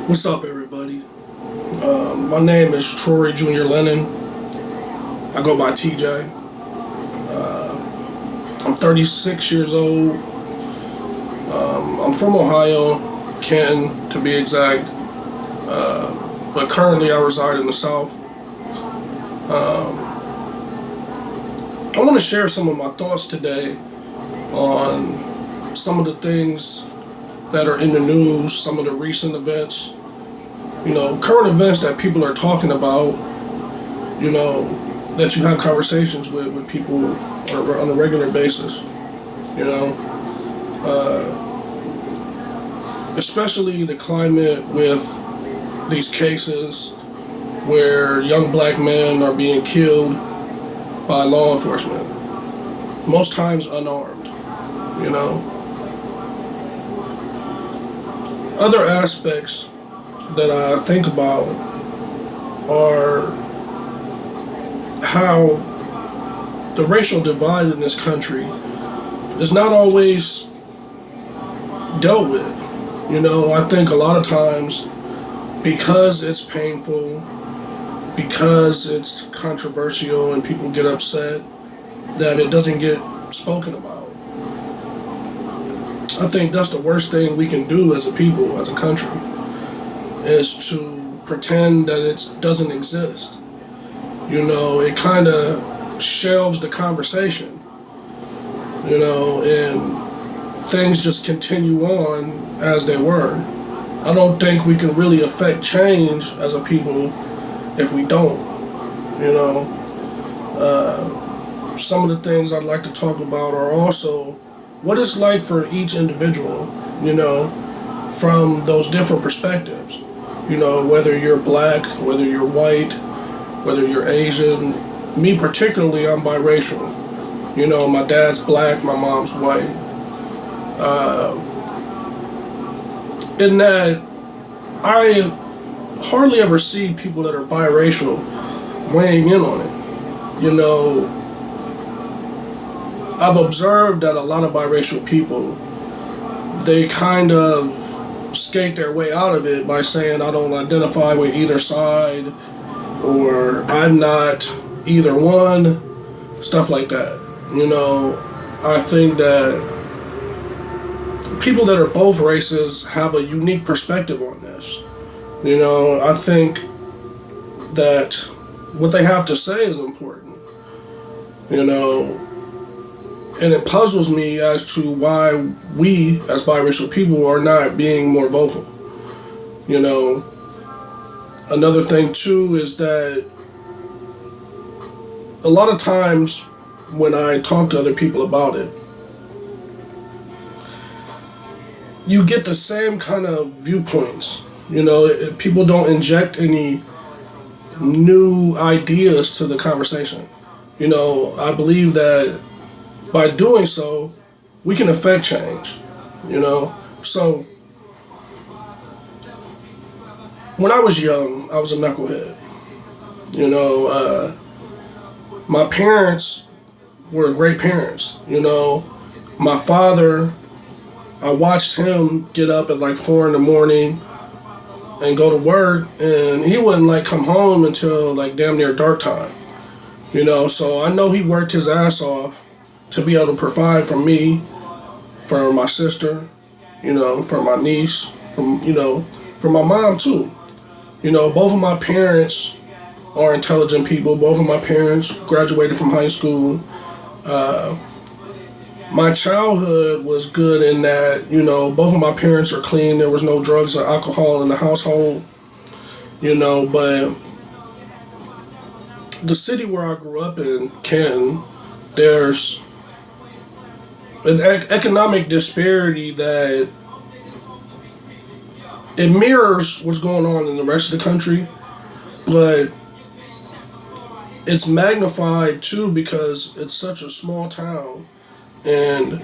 What's up, everybody? My name is Troy Jr. Lennon. I go by TJ. I'm 36 years old. I'm from Ohio, Canton to be exact, but currently I reside in the South. I want to share some of my thoughts today on some of the things that are in the news, some of the recent events, current events that people are talking about, that you have conversations with people on a regular basis, especially the climate with these cases where young black men are being killed by law enforcement, most times unarmed, you know. Other aspects that I think about are how the racial divide in this country is not always dealt with. I think a lot of times, because it's painful, because it's controversial and people get upset, that it doesn't get spoken about. I think that's the worst thing we can do as a people, as a country, is to pretend that it doesn't exist. It kind of shelves the conversation, and things just continue on as they were. I don't think we can really affect change as a people if we don't, Some of the things I'd like to talk about are also what it's like for each individual, from those different perspectives. Whether you're black, whether you're white, whether you're Asian. Me particularly, I'm biracial. My dad's black, my mom's white. In that, I hardly ever see people that are biracial weighing in on it. I've observed that a lot of biracial people, they kind of skate their way out of it by saying, I don't identify with either side, or I'm not either one, stuff like that. I think that people that are both races have a unique perspective on this. I think that what they have to say is important. And it puzzles me as to why we, as biracial people, are not being more vocal. Another thing too is that a lot of times when I talk to other people about it, you get the same kind of viewpoints. People don't inject any new ideas to the conversation. I believe that by doing so, we can affect change. So when I was young, I was a knucklehead. My parents were great parents. My father, I watched him get up at like 4 a.m. and go to work, and he wouldn't come home until damn near dark time. So I know he worked his ass off to be able to provide for me, for my sister, for my niece, for my mom too. Both of my parents are intelligent people. Both of my parents graduated from high school. My childhood was good in that, both of my parents are clean. There was no drugs or alcohol in the household, but the city where I grew up in, Canton, there's an economic disparity that it mirrors what's going on in the rest of the country, but it's magnified too because it's such a small town, and